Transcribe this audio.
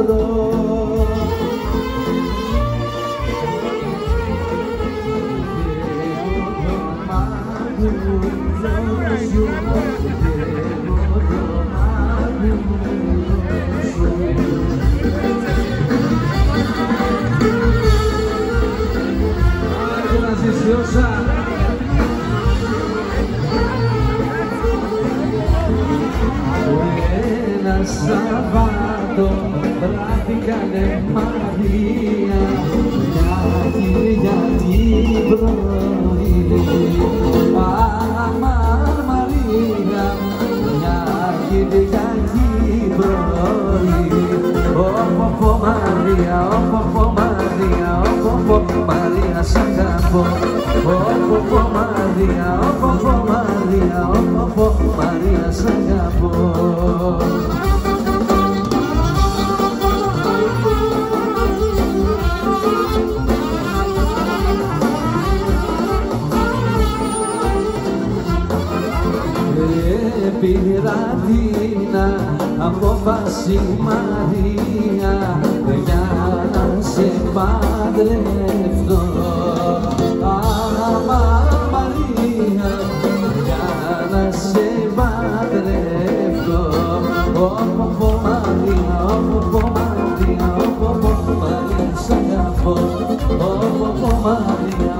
βρω. Ένα Σαββάτο βράθηκανε Μαρία, μια Κυριακή πρωί. Αμάν Μαρία, μια Κυριακή πρωί. Ωποπο Μαρία, ωποπο Μαρία, ωποπο Μαρία σ' αγαπώ. Ωποπο Μαρία, ωποπο Μαρία, ωποπο Μαρία σ' αγαπώ. Πήρα την απόφαση Μαρία για να σε παντρευτώ. Αμάν Μαρία, για να σε παντρευτώ. Ωποπο Μαρία, ωποπο Μαρία, ωποπο Μαρία σ' αγαπώ. Ωποπο Μαρία,